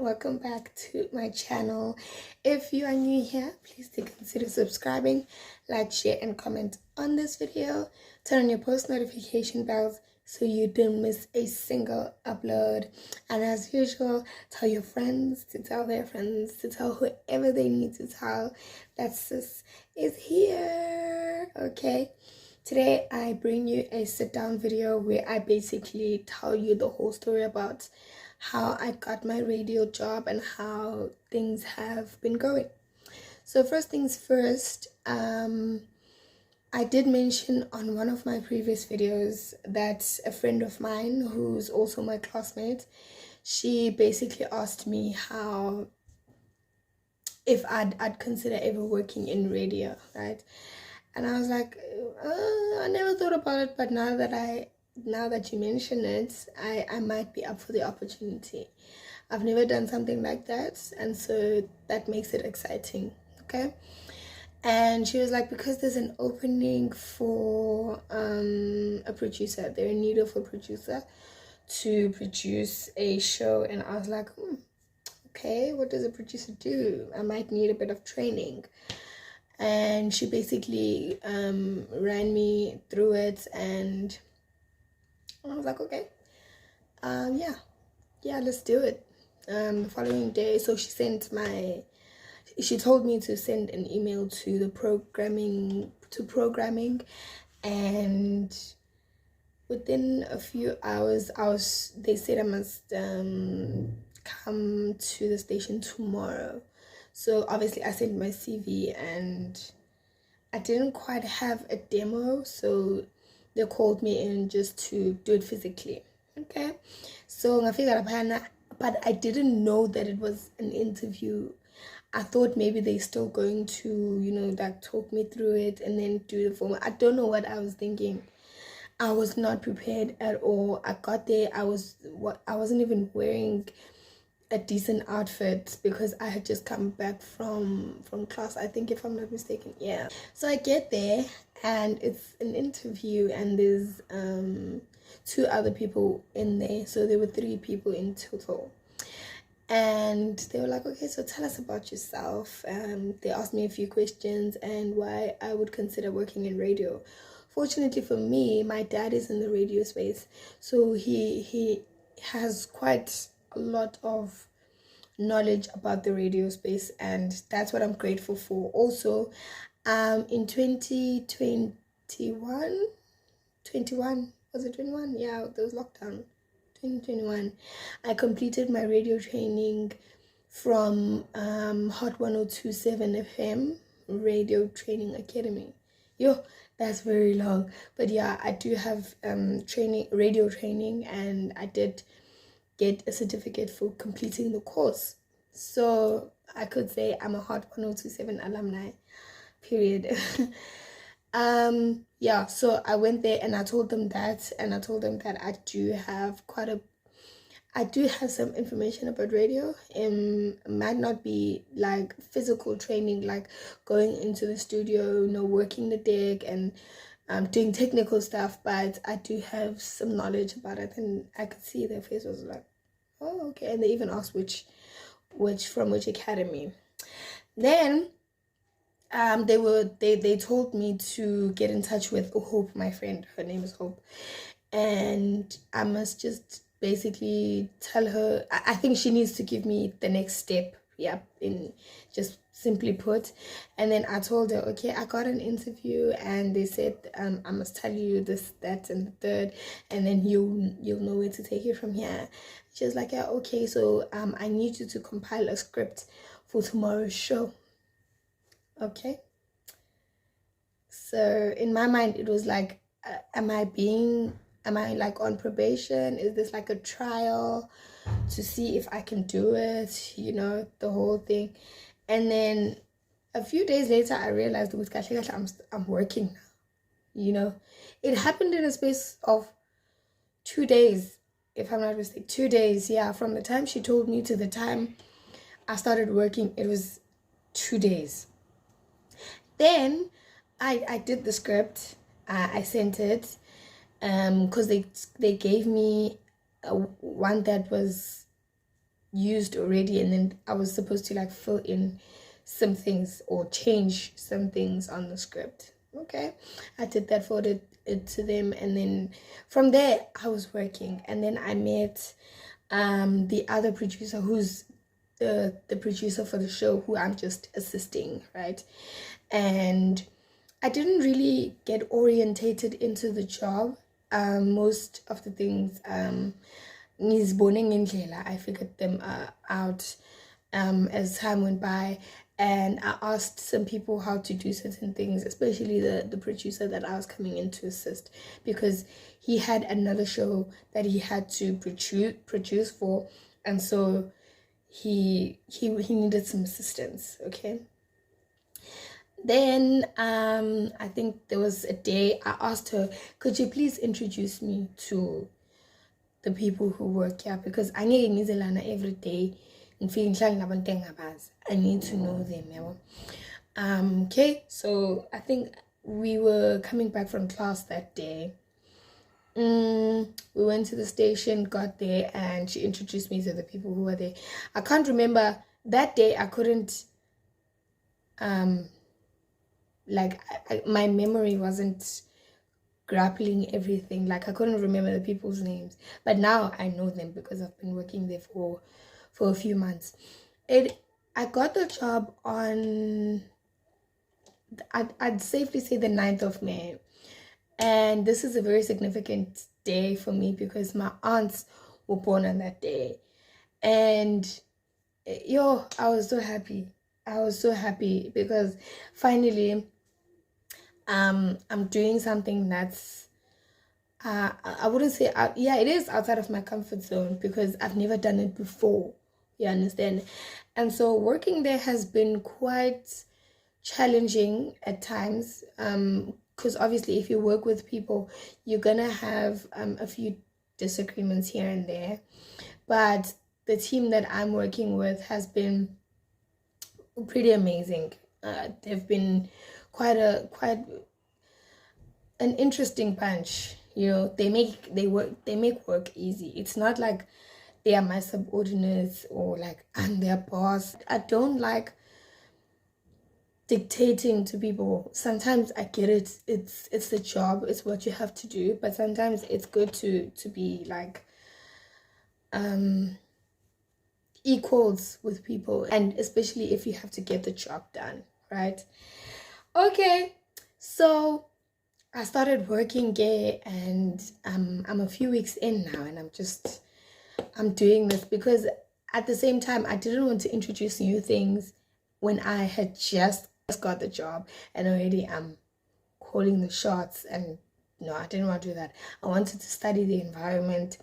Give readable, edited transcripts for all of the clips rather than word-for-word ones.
welcome back to my channel. If you are new here, please do consider subscribing, like, share and comment on this video. Turn on your post notification bells so you don't miss a single upload. And as usual, tell your friends to tell their friends to tell whoever they need to tell that sis is here. Okay, today I bring you a sit down video where I basically tell you the whole story about how I got my radio job and how things have been going. So first things first, I did mention on one of my previous videos that a friend of mine who's also my classmate, she basically asked me how if I'd consider ever working in radio, right? And I was like, I never thought about it, but now that you mention it, I might be up for the opportunity. I've never done something like that, and so that makes it exciting. Okay. And she was like, because there's an opening for a producer, they're in need of a producer to produce a show. And I was like, okay, what does a producer do? I might need a bit of training. And she basically ran me through it, and I was like, okay, yeah, let's do it. The following day, so she told me to send an email to the programming, and within a few hours, they said I must come to the station tomorrow. So obviously I sent my CV and I didn't quite have a demo, so they called me in just to do it physically. Okay, so I figured out, but I didn't know that it was an interview. I thought maybe they're still going to, like talk me through it and then do the form. I don't know what I was thinking. I was not prepared at all. I got there, I wasn't even wearing a decent outfit because I had just come back from class, I think, if I'm not mistaken. Yeah, so I get there and it's an interview and there's 2 other people in there, so there were 3 people in total. And they were like, okay, so tell us about yourself. They asked me a few questions and why I would consider working in radio. Fortunately for me, my dad is in the radio space, so he has quite a lot of knowledge about the radio space, and that's what I'm grateful for. Also, in 2021, was it 21? Yeah, there was lockdown. 2021, I completed my radio training from Hot 1027 FM Radio Training Academy. Yo, that's very long, but yeah, I do have radio training, and I did get a certificate for completing the course, so I could say I'm a Hot 1027 alumni, period. Yeah, so I went there and I told them that, I do have some information about radio. It might not be like physical training, like going into the studio, working the deck and doing technical stuff, but I do have some knowledge about it. And I could see their face was like, oh, okay. And they even asked which academy. Then they told me to get in touch with Hope, my friend. Her name is Hope, and I must just basically tell her, I think she needs to give me the next step. Yeah, in just simply put. And then I told her, okay, I got an interview and they said I must tell you this, that and the third, and then you'll know where to take it from here. She was like, yeah, okay, so I need you to compile a script for tomorrow's show. Okay, so in my mind it was like, am I like on probation? Is this like a trial to see if I can do it, the whole thing? And then a few days later I realized I'm working now. It happened in a space of 2 days, if I'm not mistaken. 2 days, yeah, from the time she told me to the time I started working, it was 2 days. Then I did the script. I sent it because they gave me one that was used already, and then I was supposed to like fill in some things or change some things on the script. Okay, I did that, forwarded it to them, and then from there I was working, and then I met the other producer who's the producer for the show, who I'm just assisting, right? And I didn't really get orientated into the job. Most of the things I figured them out as time went by, and I asked some people how to do certain things, especially the producer that I was coming in to assist, because he had another show that he had to produce for, and so he needed some assistance. Okay, then I think there was a day I asked her, could you please introduce me to the people who work here, because I need every day. I need to know them. Okay, so I think we were coming back from class that day. We went to the station, got there, and she introduced me to the people who were there. I can't remember that day. I couldn't my memory wasn't grappling everything. Like, I couldn't remember the people's names, but now I know them because I've been working there for a few months. I got the job on, I'd safely say, the 9th of May, and this is a very significant day for me because my aunts were born on that day, and I was so happy because finally I'm doing something that's I wouldn't say it is outside of my comfort zone, because I've never done it before, you understand? And so working there has been quite challenging at times, because obviously if you work with people, you're gonna have a few disagreements here and there, but the team that I'm working with has been pretty amazing. They've been quite an interesting bunch. They make work easy. It's not like they are my subordinates or like I'm their boss. I don't like dictating to people. Sometimes I get it. It's the job. It's what you have to do. But sometimes it's good to be like equals with people, and especially if you have to get the job done, right? Okay, so I started working there, and I'm a few weeks in now, and I'm doing this because at the same time I didn't want to introduce new things when I had just got the job and already I'm calling the shots. And no, I didn't want to do that. I wanted to study the environment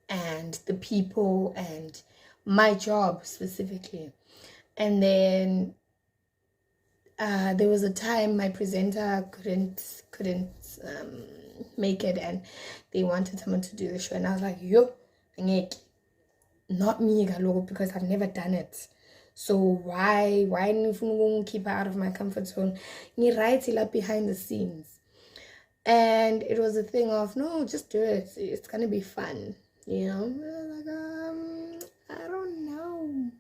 and the people and my job specifically. And then there was a time my presenter couldn't make it, and they wanted someone to do the show, and I was like, yo, not me, because I've never done it. So why keep her out of my comfort zone? Right behind the scenes. And it was a thing of, no, just do it. It's gonna be fun, Like, I don't know.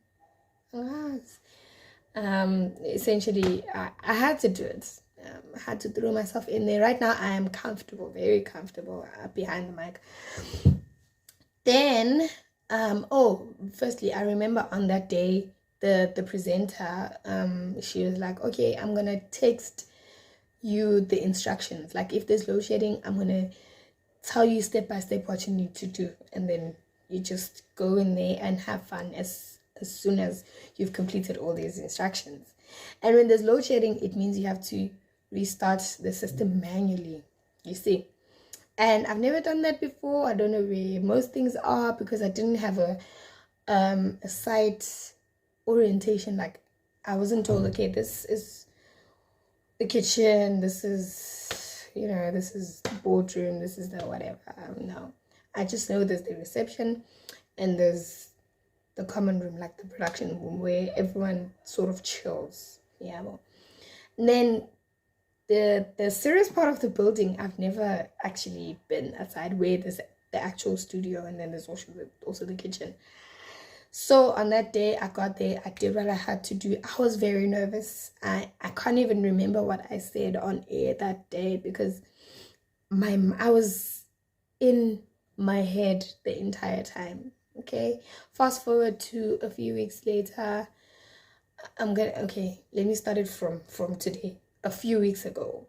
Essentially, I had to do it. I had to throw myself in there. Right now, I am comfortable, very comfortable behind the mic. Then, firstly, I remember on that day, the presenter, she was like, okay, I'm gonna text you the instructions. Like, if there's load shedding, I'm gonna tell you step by step what you need to do, and then you just go in there and have fun as soon as you've completed all these instructions. And when there's load shedding, it means you have to restart the system manually, you see. And I've never done that before. I don't know where most things are, because I didn't have a site orientation. Like, I wasn't told, okay, this is the kitchen, this is this is the boardroom, this is the whatever. No, I just know there's the reception and there's the common room, like the production room, where everyone sort of chills. And then the serious part of the building, I've never actually been outside, where there's the actual studio, and then there's also the kitchen. So on that day, I got there, I did what I had to do. I was very nervous. I can't even remember what I said on air that day because I was in my head the entire time. Okay, fast forward to a few weeks later. Let me start it from today. A few weeks ago,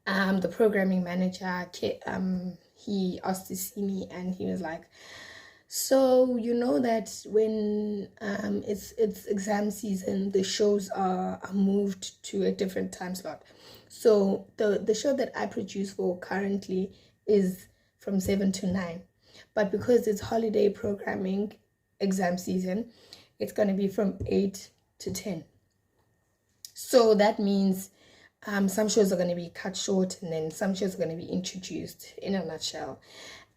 the programming manager, he asked to see me, and he was like, so you know that when it's exam season, the shows are moved to a different time slot. So the show that I produce for currently is from 7 to 9, but because it's holiday programming, exam season, it's going to be from 8 to 10. So that means some shows are going to be cut short, and then some shows are going to be introduced in a nutshell.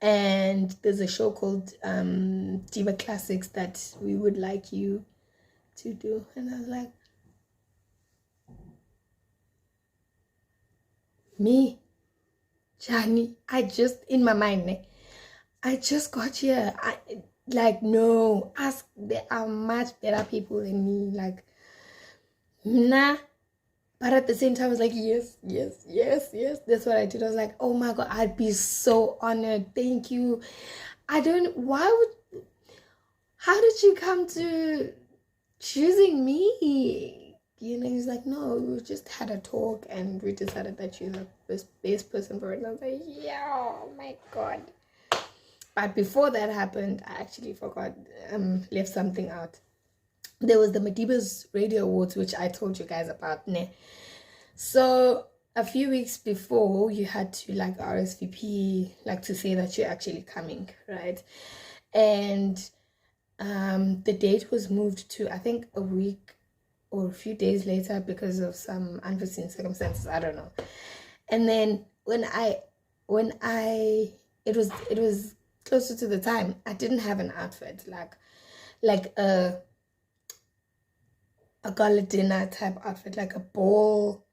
And there's a show called Diva Classics that we would like you to do. And I was like, me, Johnny, in my mind, I just got here. No, there are much better people than me. Like, nah. But at the same time, I was like, yes, yes, yes, yes. That's what I did. I was like, oh my God, I'd be so honored. Thank you. How did you come to choosing me? You know, he's like, no, we just had a talk and we decided that you're the best person for it. And I was like, yeah, oh my God. But before that happened, I actually forgot, left something out. There was the Madiba's Radio Awards, which I told you guys about. So a few weeks before, you had to like RSVP, like to say that you're actually coming, right? And the date was moved to, I think, a week or a few days later because of some unforeseen circumstances. I don't know. And then it was closer to the time, I didn't have an outfit like a gala dinner type outfit, like a ball,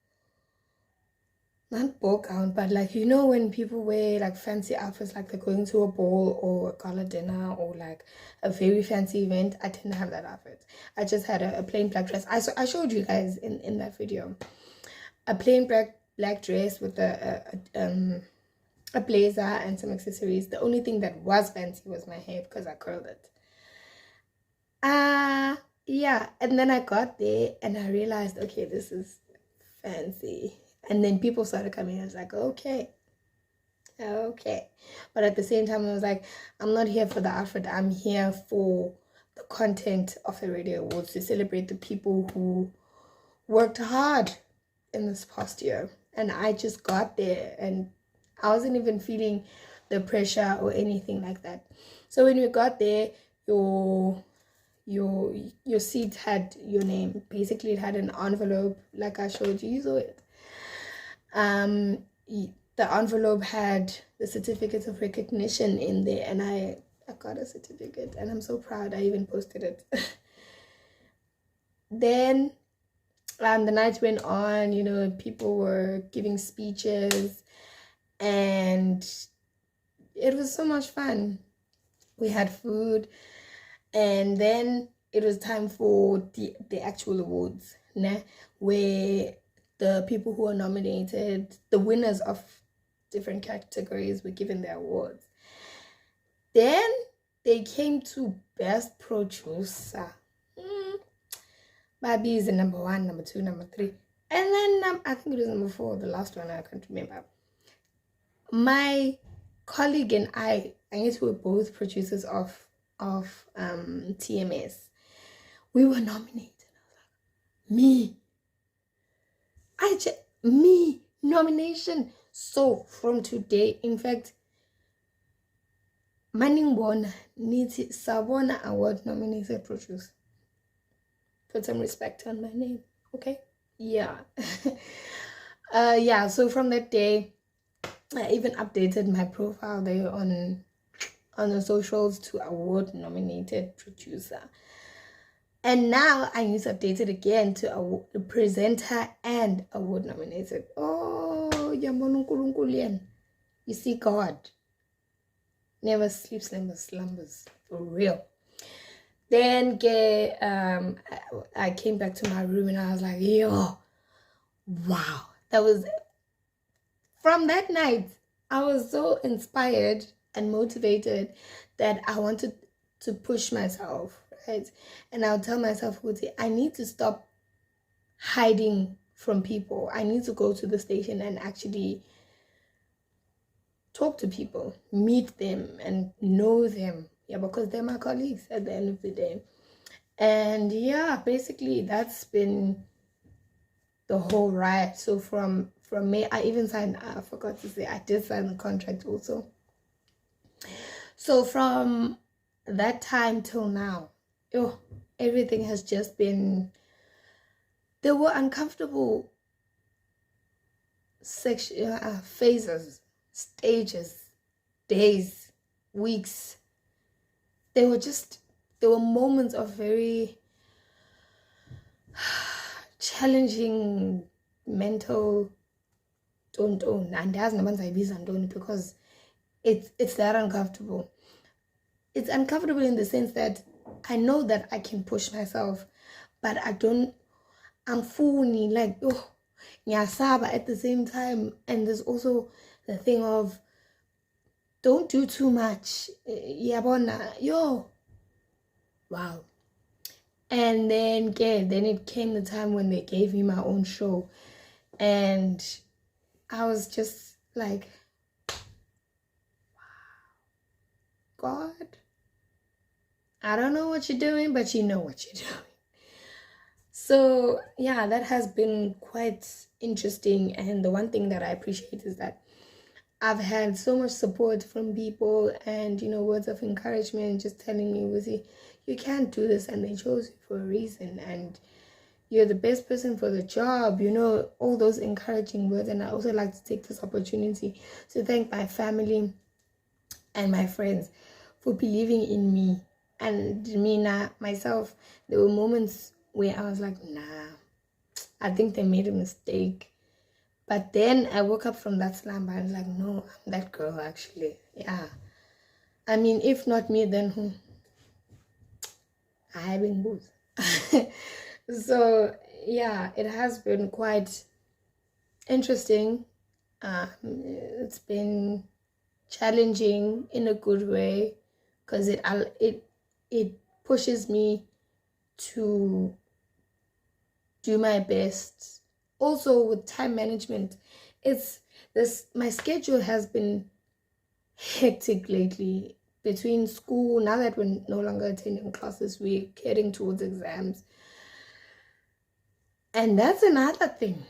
not ball gown, but like, you know, when people wear like fancy outfits, like they're going to a ball or a gala dinner or like a very fancy event. I didn't have that outfit. I just had a plain black dress. I showed you guys in that video, a plain black dress with a blazer and some accessories. The only thing that was fancy was my hair because I curled it. Yeah, and then I got there and I realized, okay, this is fancy. And then people started coming. I was like, okay. But at the same time, I was like, I'm not here for the outfit. I'm here for the content of the Radio Awards, to celebrate the people who worked hard in this past year. And I just got there and I wasn't even feeling the pressure or anything like that. So when we got there, your seat had your name. Basically, it had an envelope, like I showed you. You saw it. The envelope had the certificate of recognition in there, and I got a certificate, and I'm so proud. I even posted it. Then the night went on. You know, people were giving speeches, and it was so much fun. We had food, and then it was time for the actual awards, where the people who were nominated, the winners of different categories, were given their awards. Then they came to Best Producer. Babi is the number 1, number 2, number 3. And then I think it was number 4, the last one, I can't remember. My colleague and I guess we were both producers of TMS. We were nominated. Me, nomination. So from today, in fact, Manningbona needs Sabona Award nominated producer. Put some respect on my name, okay? Yeah. Yeah, so from that day, I even updated my profile there on the socials to award nominated producer. And now I need to update it again to a presenter and award nominated. Oh, you see, God never sleeps, never slumbers, for real. Then I came back to my room and I was like, yo, wow. That was from that night. I was so inspired and motivated that I wanted to push myself, right? And I'll tell myself, I need to stop hiding from people. I need to go to the station and actually talk to people, meet them, and know them. Yeah, because they're my colleagues at the end of the day. And yeah, basically that's been the whole ride. So from May, I even signed, I forgot to say, I did sign the contract also. So from that time till now, everything has just been, there were uncomfortable phases, stages, days, weeks. There were moments of very challenging mental because it's that uncomfortable. It's uncomfortable in the sense that I know that I can push myself, but I'm fooling like nyasaba at the same time. And there's also the thing of don't do too much. Yo. Wow. And then it came the time when they gave me my own show. And I was just like, wow, God, I don't know what you're doing, but you know what you're doing. So yeah, that has been quite interesting. And the one thing that I appreciate is that I've had so much support from people and, words of encouragement, just telling me, Wuzi, you can't do this and they chose you for a reason and you're the best person for the job, all those encouraging words. And I also like to take this opportunity to thank my family and my friends for believing in me. And myself, there were moments where I was like, nah, I think they made a mistake. But then I woke up from that slumber and I was like, no, I'm that girl actually. Yeah. I mean, if not me, then who? I have been booze. So yeah, it has been quite interesting. It's been challenging in a good way because it pushes me to do my best. Also with time management, my schedule has been hectic lately between school. Now that we're no longer attending classes, we're heading towards exams, and that's another thing.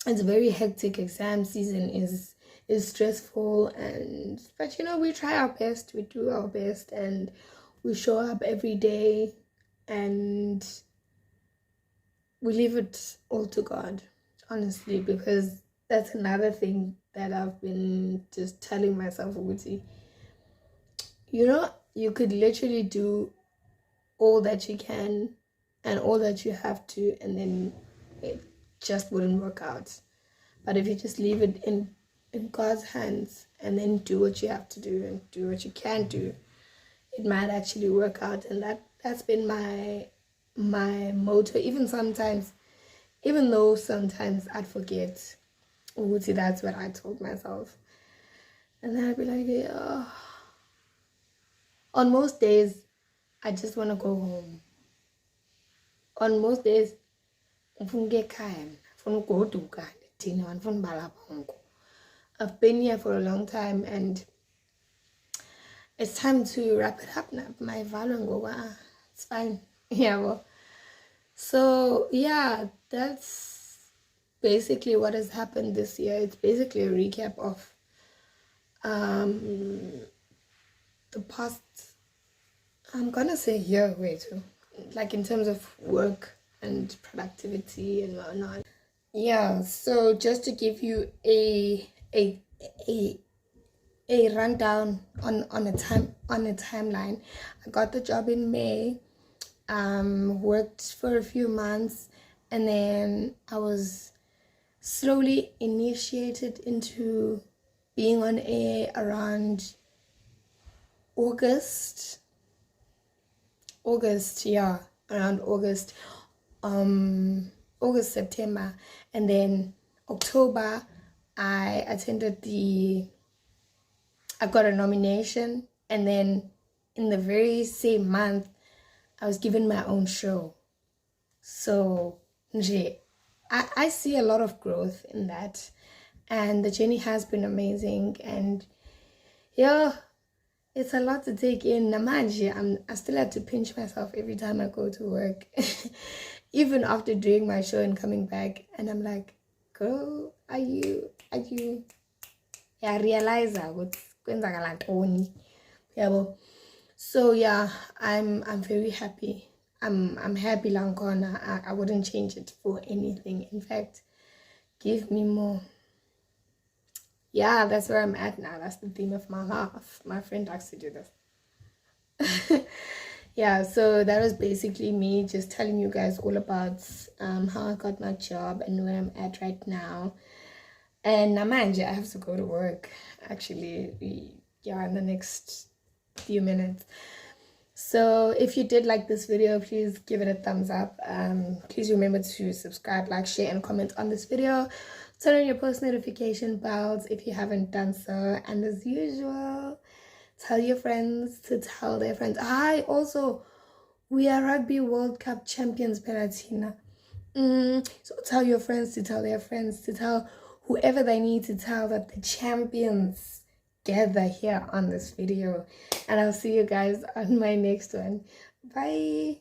It's very hectic. Exam season is stressful, but we try our best, we do our best, and we show up every day, and we leave it all to God, honestly, because that's another thing that I've been just telling myself, Uguti. You could literally do all that you can and all that you have to, and then it just wouldn't work out. But if you just leave it in God's hands and then do what you have to do and do what you can do, it might actually work out. And that's been my motto. Even though sometimes I'd forget, that's what I told myself. And then I'd be like, yeah. On most days, I just want to go home. On most days, I've been here for a long time and it's time to wrap it up now. My value it's fine. Yeah, well. So yeah, that's basically what has happened this year. It's basically a recap of the past, I'm gonna say year way too, like in terms of work and productivity and whatnot. Yeah, so just to give you a rundown on a timeline. I got the job in May, worked for a few months, and then I was slowly initiated into being on air around August. August, yeah, around August, August, September, and then October, I got a nomination, and then in the very same month, I was given my own show. So, I see a lot of growth in that, and the journey has been amazing, and yeah, it's a lot to take in. Namanje, I still have to pinch myself every time I go to work, even after doing my show and coming back, and I'm like, girl, are you? Yeah, realize what's going on. Yeah, well, so yeah, I'm very happy. I'm happy Lankona. I wouldn't change it for anything. In fact, give me more. Yeah, that's where I'm at now. That's the theme of my life. My friend likes to do this. Yeah, so that was basically me just telling you guys all about how I got my job and where I'm at right now. And Namanja, I have to go to work actually, yeah, in the next few minutes. So if you did like this video, please give it a thumbs up. Please remember to subscribe, like, share, and comment on this video. Turn on your post notification bells if you haven't done so. And as usual, tell your friends to tell their friends. We are Rugby World Cup champions, Pelatina. So tell your friends to tell their friends to tell whoever they need to tell that the champions gather here on this video. And I'll see you guys on my next one. Bye.